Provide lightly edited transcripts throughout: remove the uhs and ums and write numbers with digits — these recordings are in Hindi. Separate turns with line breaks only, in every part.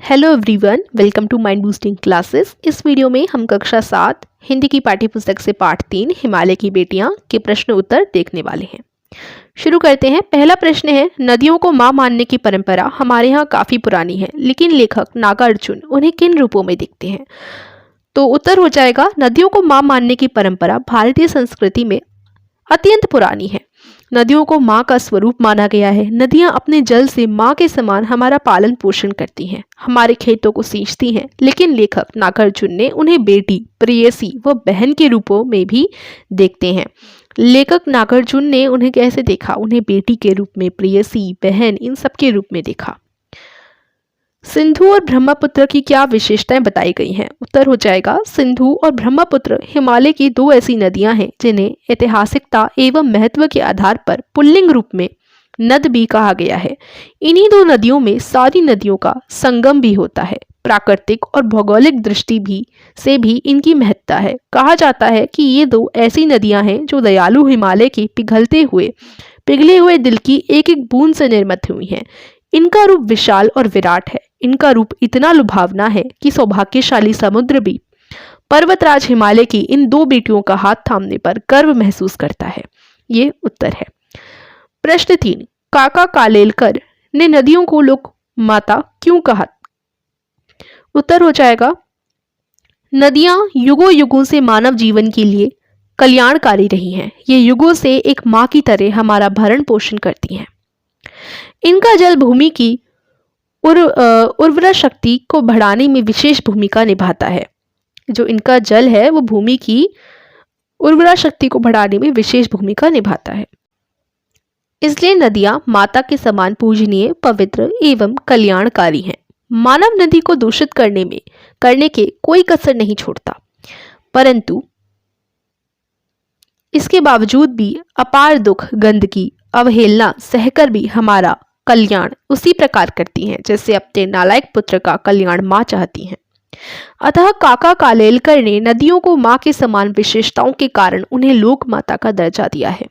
Hello everyone, welcome to mind boosting classes. इस वीडियो में हम कक्षा 7 हिंदी की पाठ्यपुस्तक से पाठ 3 हिमालय की बेटियां के प्रश्न उत्तर देखने वाले हैं। शुरू करते हैं। पहला प्रश्न है, नदियों को मां मानने की परंपरा हमारे यहाँ काफ़ी पुरानी है, लेकिन लेखक नागार्जुन उन्हें किन रूपों में देखते हैं? तो उत्तर हो जाएगा, नदियों को मां मानने की परंपरा भारतीय संस्कृति में अत्यंत पुरानी है। नदियों को माँ का स्वरूप माना गया है। नदियाँ अपने जल से माँ के समान हमारा पालन पोषण करती हैं, हमारे खेतों को सींचती हैं, लेकिन लेखक नागार्जुन ने उन्हें बेटी, प्रेयसी व बहन के रूपों में भी देखते हैं। लेखक नागार्जुन ने उन्हें कैसे देखा? उन्हें बेटी के रूप में, प्रेयसी, बहन, इन सब के रूप में देखा। सिंधु और ब्रह्मपुत्र की क्या विशेषताएं बताई गई हैं? उत्तर हो जाएगा, सिंधु और ब्रह्मपुत्र हिमालय की दो ऐसी नदियां हैं जिन्हें ऐतिहासिकता एवं महत्व के आधार पर पुल्लिंग रूप में नद भी कहा गया है। इन्हीं दो नदियों में सारी नदियों का संगम भी होता है। प्राकृतिक और भौगोलिक दृष्टि से भी इनकी महत्ता है। कहा जाता है कि ये दो ऐसी नदियां हैं जो दयालु हिमालय के पिघले हुए दिल की एक एक बूंद से निर्मित हुई हैं। इनका रूप विशाल और विराट है। इनका रूप इतना लुभावना है कि सौभाग्यशाली समुद्र भी पर्वतराज हिमालय की इन दो बेटियों का हाथ थामने पर गर्व महसूस करता है। ये उत्तर है। प्रश्न 3, काका कालेलकर ने नदियों को लोक माता क्यों कहा? उत्तर हो जाएगा, नदियां युगों युगों से मानव जीवन के लिए कल्याणकारी रही हैं। ये युगों से एक माँ की तरह हमारा भरण पोषण करती हैं। इनका जल भूमि की उर्वरा शक्ति को बढ़ाने में विशेष भूमिका निभाता है। जो इनका जल है वो भूमि की उर्वरा शक्ति को बढ़ाने में विशेष भूमिका निभाता है। इसलिए नदियां माता के समान पूजनीय, पवित्र एवं कल्याणकारी हैं। मानव नदी को दूषित करने के कोई कसर नहीं छोड़ता, परंतु इसके बावजूद भी अपार दुख, गंदगी, अवहेलना सहकर भी हमारा कल्याण उसी प्रकार करती हैं जैसे अपने नालायक पुत्र का कल्याण माँ चाहती हैं। अतः काका कालेलकर ने नदियों को माँ के समान विशेषताओं के कारण उन्हें लोक माता का दर्जा दिया है।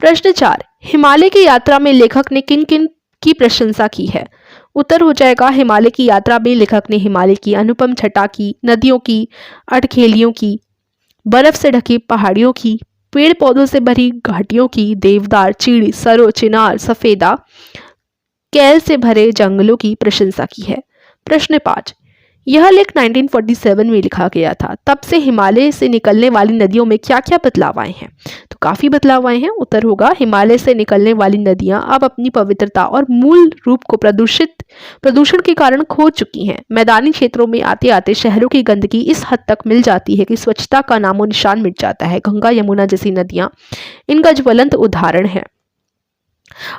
प्रश्न 4, हिमालय की यात्रा में लेखक ने किन किन की प्रशंसा की है? उत्तर हो जाएगा, हिमालय की यात्रा में लेखक ने हिमालय की अनुपम छटा की, नदियों की अटखेलियों की, बर्फ से ढकी पहाड़ियों की, पेड़ पौधों से भरी घाटियों की, देवदार, चीड़, सरो, चिनार, सफेदा, कैल से भरे जंगलों की प्रशंसा की है। प्रश्न 5, यह लेख 1947 में लिखा गया था। तब से हिमालय से निकलने वाली नदियों में क्या क्या बदलाव आए हैं? तो काफी बदलाव आए हैं। उत्तर होगा, हिमालय से निकलने वाली नदियां अब अपनी पवित्रता और मूल रूप को प्रदूषण के कारण खो चुकी हैं। मैदानी क्षेत्रों में आते आते शहरों की गंदगी इस हद तक मिल जाती है कि स्वच्छता का नामो निशान मिट जाता है। गंगा, यमुना जैसी नदियां इनका ज्वलंत उदाहरण है।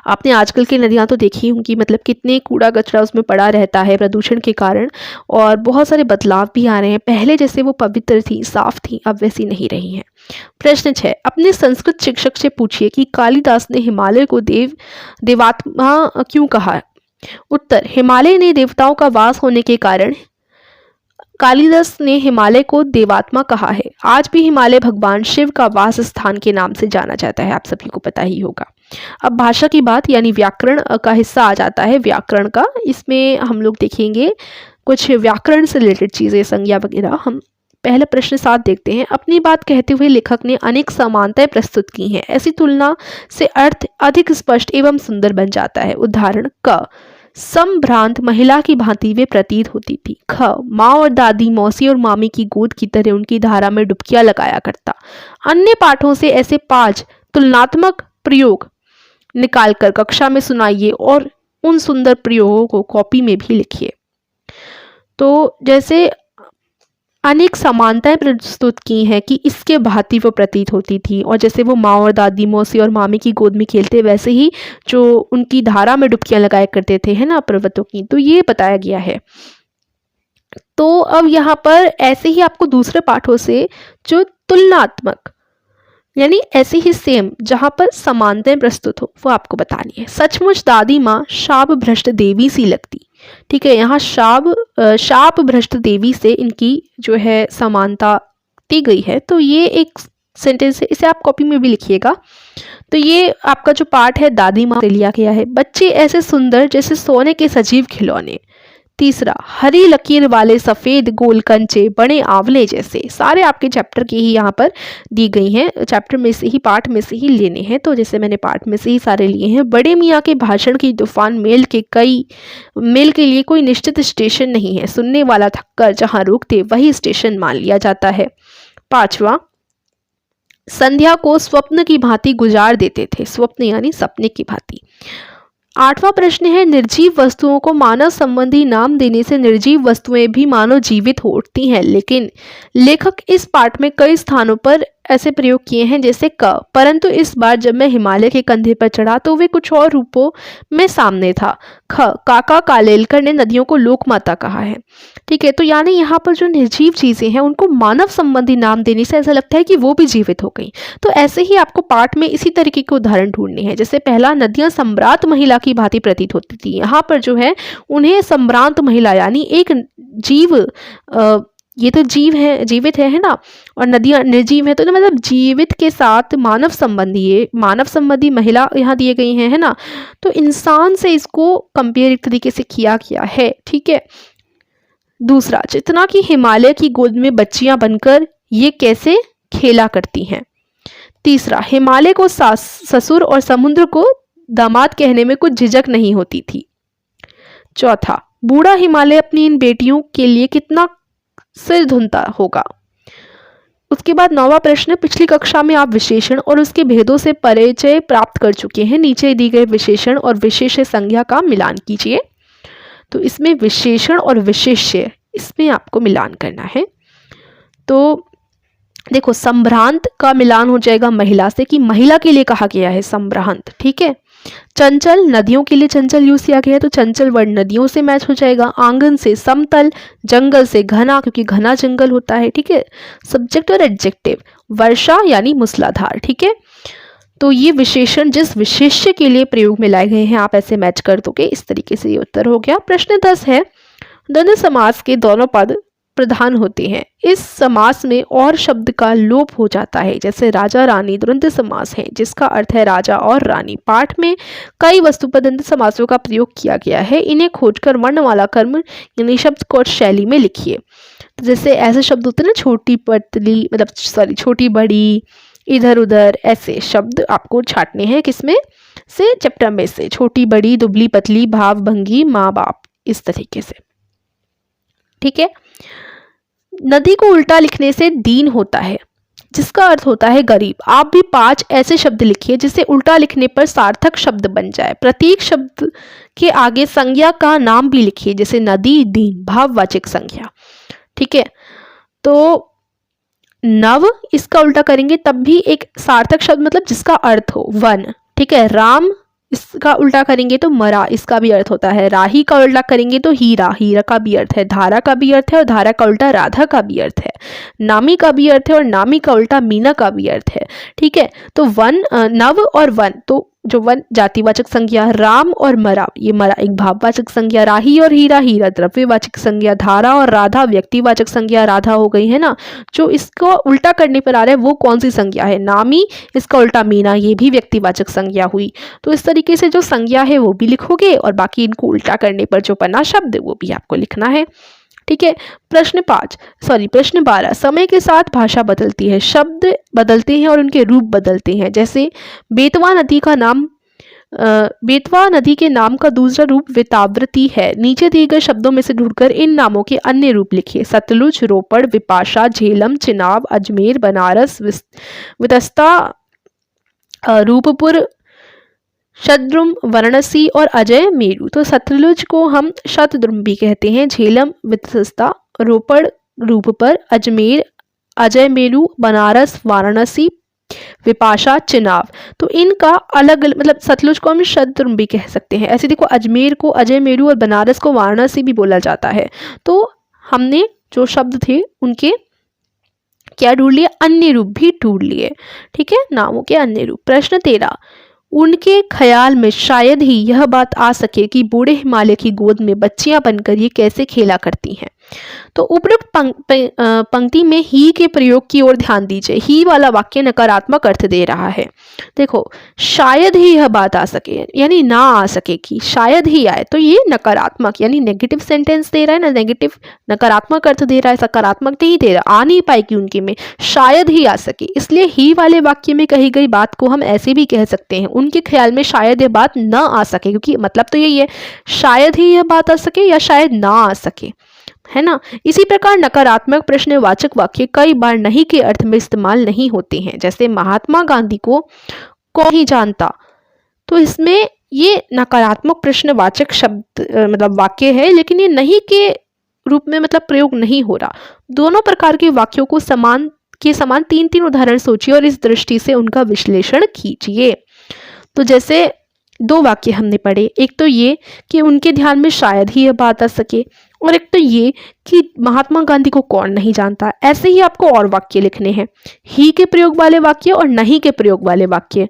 आपने आजकल की नदियां तो देखी होंगी, मतलब कितने कूड़ा कचरा उसमें पड़ा रहता है प्रदूषण के कारण, और बहुत सारे बदलाव भी आ रहे हैं। पहले जैसे वो पवित्र थी, साफ थी, अब वैसी नहीं रही हैं। प्रश्न 6, अपने संस्कृत शिक्षक से पूछिए कि कालिदास ने हिमालय को देवात्मा क्यों कहा? उत्तर, हिमालय ने देवताओं का वास होने के कारण कालिदास ने हिमालय को देवात्मा कहा है। आज भी हिमालय भगवान शिव का वास स्थान के नाम से जाना जाता है, आप सभी को पता ही होगा। अब भाषा की बात, यानी व्याकरण का हिस्सा आ जाता है व्याकरण का। इसमें हम लोग देखेंगे कुछ व्याकरण से रिलेटेड चीज़ें, संज्ञा वगैरह। हम पहला प्रश्न 7 देखते हैं। अपनी बात कहते हुए लेखक ने अनेक समानताएं प्रस्तुत की हैं। ऐसी तुलना से अर्थ अधिक स्पष्ट एवं सुंदर बन जाता है। उदाहरण: क, संभ्रांत महिला की भांति वे प्रतीत होती थी। ख, माँ और दादी, मौसी और मामी की गोद की तरह उनकी धारा में डुबकियां लगाया करता। अन्य पाठों से ऐसे 5 तुलनात्मक प्रयोग निकालकर कक्षा में सुनाइए और उन सुंदर प्रयोगों को कॉपी में भी लिखिए। तो जैसे अनेक समानताएं प्रस्तुत की हैं कि इसके भांति वो प्रतीत होती थी, और जैसे वो माँ और दादी, मौसी और मामी की गोद में खेलते, वैसे ही जो उनकी धारा में डुबकियां लगाया करते थे, है ना, पर्वतों की। तो ये बताया गया है। तो अब यहाँ पर ऐसे ही आपको दूसरे पाठों से जो तुलनात्मक, यानी ऐसे ही सेम जहाँ पर समानताएं प्रस्तुत हो, वो आपको बतानी है। सचमुच दादी माँ शाप भ्रष्ट देवी सी लगती। ठीक है, यहाँ शाप भ्रष्ट देवी से इनकी जो है समानता दी गई है। तो ये एक सेंटेंस है, इसे आप कॉपी में भी लिखिएगा। तो ये आपका जो पाठ है दादी माँ से लिया गया है। बच्चे ऐसे सुंदर जैसे सोने के सजीव खिलौने। तीसरा, हरी लकीर वाले सफेद गोल कंचे बड़े आंवले जैसे। सारे आपके चैप्टर की ही यहाँ पर दी गई हैं, चैप्टर में से ही, पाठ में से ही लेने हैं। तो जैसे मैंने पाठ में से ही सारे लिए हैं। बड़े मियाँ के भाषण की तूफान मेल के लिए कोई निश्चित स्टेशन नहीं है, सुनने वाला थककर जहाँ रोकते वही स्टेशन मान लिया जाता है। पांचवा, संध्या को स्वप्न की भांति गुजार देते थे, स्वप्न यानी सपने की भांति। आठवां प्रश्न है, निर्जीव वस्तुओं को मानव संबंधी नाम देने से निर्जीव वस्तुएं भी मानव जीवित हो उठती हैं, लेकिन लेखक इस पाठ में कई स्थानों पर ऐसे प्रयोग किए हैं जैसे क, परंतु इस बार जब मैं हिमालय के कंधे पर चढ़ा तो वे कुछ और रूपों में सामने था। ख, काका कालेलकर ने नदियों को लोक माता कहा है। ठीक है, तो यानी यहाँ पर जो निर्जीव चीजें हैं उनको मानव संबंधी नाम देने से ऐसा लगता है कि वो भी जीवित हो गई। तो ऐसे ही आपको पाठ में इसी तरीके के उदाहरण ढूंढने हैं। जैसे पहला, नदियां सम्राट महिला की भांति प्रतीत होती थी। यहाँ पर जो है उन्हें सम्रांत महिला यानी एक जीव, ये तो जीव है, जीवित है ना, और नदियां निर्जीव है, तो मतलब जीवित के साथ मानव संबंधी महिला यहाँ दिए गई है ना। तो इंसान से इसको कंपेयर एक तरीके से किया गया है। ठीक है। दूसरा, चेतना की हिमालय की गोद में बच्चियां बनकर ये कैसे खेला करती हैं। तीसरा, हिमालय को ससुर और समुद्र को दामाद कहने में कुछ झिझक नहीं होती थी। चौथा, बूढ़ा हिमालय अपनी इन बेटियों के लिए कितना सिर धुनता होगा। उसके बाद 9वां प्रश्न, पिछली कक्षा में आप विशेषण और उसके भेदों से परिचय प्राप्त कर चुके हैं। नीचे दी गए विशेषण और विशेष्य संज्ञा का मिलान कीजिए। तो इसमें विशेषण और विशेष्य, इसमें आपको मिलान करना है। तो देखो, संभ्रांत का मिलान हो जाएगा महिला से, कि महिला के लिए कहा गया है संभ्रांत। ठीक है। चंचल, नदियों के लिए चंचल यूज किया गया है, तो चंचल वर्ड नदियों से मैच हो जाएगा। आंगन से समतल, जंगल से घना, क्योंकि घना जंगल होता है। ठीक है। सब्जेक्ट और एडजेक्टिव, वर्षा यानी मूसलाधार। ठीक है। तो ये विशेषण जिस विशेष्य के लिए प्रयोग में लाए गए हैं आप ऐसे मैच कर दोगे। इस तरीके से ये उत्तर हो गया। प्रश्न 10 है, द्वंद्व समास के दोनों पद प्रधान होते हैं, इस समास में और शब्द का लोप हो जाता है। जैसे राजा रानी द्वंद्व समास है जिसका अर्थ है राजा और रानी। पाठ में कई वस्तुपद द्वंद्व समासों का प्रयोग किया गया है, इन्हें खोजकर वर्णमाला क्रम यानी शब्दकोश शैली में लिखिए। तो जैसे ऐसे शब्द होते हैं ना, छोटी पतली, मतलब छोटी बड़ी, इधर उधर, ऐसे शब्द आपको छाटने हैं। किसमें से? चैप्टर में से। छोटी बड़ी, दुबली पतली, भाव भंगी, माँ बाप, इस तरीके से। ठीक है। नदी को उल्टा लिखने से दीन होता है जिसका अर्थ होता है गरीब। आप भी 5 ऐसे शब्द लिखिए जिसे उल्टा लिखने पर सार्थक शब्द बन जाए। प्रत्येक शब्द के आगे संज्ञा का नाम भी लिखिए, जैसे नदी, दीन, भाववाचक संज्ञा। ठीक है। तो नव, इसका उल्टा करेंगे तब भी एक सार्थक शब्द, मतलब जिसका अर्थ हो, वन। ठीक है। राम, इसका उल्टा करेंगे तो मरा, इसका भी अर्थ होता है। राही का उल्टा करेंगे तो हीरा, हीरा का भी अर्थ है। धारा का भी अर्थ है और धारा का उल्टा राधा का भी अर्थ है। नामी का भी अर्थ है और नामी का उल्टा मीना का भी अर्थ है। ठीक है। तो वन, नव और वन, तो जो वन जातिवाचक संज्ञा, राम और मरा, ये मरा एक भाववाचक संज्ञा, राही और हीरा, हीरा द्रव्यवाचक संज्ञा, धारा और राधा व्यक्तिवाचक संज्ञा, राधा हो गई है ना। जो इसको उल्टा करने पर आ रहा है वो कौन सी संज्ञा है? नामी, इसका उल्टा मीना, ये भी व्यक्तिवाचक संज्ञा हुई। तो इस तरीके से जो संज्ञा है वो भी लिखोगे और बाकी इनको उल्टा करने पर जो बना शब्द वो भी आपको लिखना है। ठीक है। प्रश्न 12, समय के साथ भाषा बदलती है, शब्द बदलते हैं और उनके रूप बदलते हैं। जैसे बेतवा नदी के नाम का दूसरा रूप वेतावृति है। नीचे दिए गए शब्दों में से ढूंढकर इन नामों के अन्य रूप लिखिए। सतलुज, रोपड़, विपाशा, झेलम, चिनाब, अजमेर, बनारस, वितस्ता, रूपपुर, शतद्रुम, वाराणसी और अजय मेरू। तो सतलुज को हम शतद्रुम भी कहते हैं, झेलम, वितस्ता, रोपड़, रूपपुर, अजमेर, अजय मेरू, बनारस, वाराणसी, विपाशा, चिनाब। तो इनका अलग, मतलब सतलुज को हम शतद्रुम भी कह सकते हैं। ऐसे देखो, अजमेर को अजय मेरू और बनारस को वाराणसी भी बोला जाता है। तो हमने जो शब्द थे उनके क्या ढूंढ लिए? अन्य रूप भी ढूंढ लिए। ठीक है, नामों के अन्य रूप। प्रश्न 13, उनके ख्याल में शायद ही यह बात आ सके कि बूढ़े हिमालय की गोद में बच्चियां बनकर ये कैसे खेला करती हैं। तो उपरोक्त पंक्ति में ही के प्रयोग की ओर ध्यान दीजिए। ही वाला वाक्य नकारात्मक अर्थ दे रहा है। देखो, शायद ही यह बात आ सके, यानी ना आ सकेगी, शायद ही आए, तो ये नकारात्मक यानी नेगेटिव सेंटेंस दे रहा है ना, नेगेटिव नकारात्मक अर्थ दे रहा है, सकारात्मक नहीं दे रहा, आ नहीं पाएगी उनके में, शायद ही आ सके। इसलिए ही वाले वाक्य में कही गई बात को हम ऐसे भी कह सकते हैं, उनके ख्याल में शायद यह बात न आ सके, क्योंकि मतलब तो यही है, शायद ही यह बात आ सके या शायद ना आ सके, है ना। इसी प्रकार नकारात्मक प्रश्नवाचक वाक्य कई बार नहीं के अर्थ में इस्तेमाल नहीं होते हैं। जैसे महात्मा गांधी को कौन ही जानता, तो इसमें ये नकारात्मक प्रश्नवाचक शब्द मतलब वाक्य है, लेकिन ये नहीं के रूप में मतलब प्रयोग नहीं हो रहा। दोनों प्रकार के वाक्यों को समान 3-3 उदाहरण सोचिए और इस दृष्टि से उनका विश्लेषण कीजिए। तो जैसे 2 वाक्य हमने पढ़े, एक तो ये कि उनके ध्यान में शायद ही यह बात आ सके, और एक तो ये कि महात्मा गांधी को कौन नहीं जानता। ऐसे ही आपको और वाक्य लिखने हैं, ही के प्रयोग वाले वाक्य और नहीं के प्रयोग वाले वाक्य।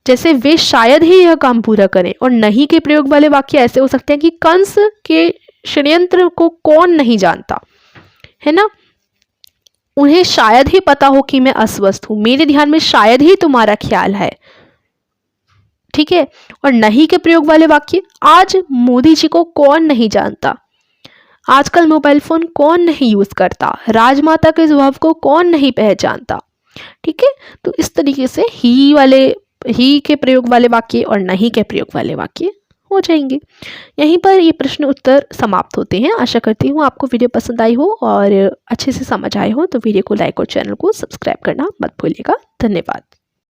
जैसे वे शायद ही यह काम पूरा करें, और नहीं के प्रयोग वाले वाक्य ऐसे हो सकते हैं कि कंस के षड्यंत्र को कौन नहीं जानता, है ना। उन्हें शायद ही पता हो कि मैं अस्वस्थ हूं, मेरे ध्यान में शायद ही तुम्हारा ख्याल है, ठीक है। और नहीं के प्रयोग वाले वाक्य, आज मोदी जी को कौन नहीं जानता, आजकल मोबाइल फोन कौन नहीं यूज करता, राजमाता के स्वभाव को कौन नहीं पहचानता, ठीक है। तो इस तरीके से ही के प्रयोग वाले वाक्य और नहीं के प्रयोग वाले वाक्य हो जाएंगे। यहीं पर ये प्रश्न उत्तर समाप्त होते हैं। आशा करती हूँ आपको वीडियो पसंद आई हो और अच्छे से समझ आए हो। तो वीडियो को लाइक और चैनल को सब्सक्राइब करना मत भूलिएगा। धन्यवाद।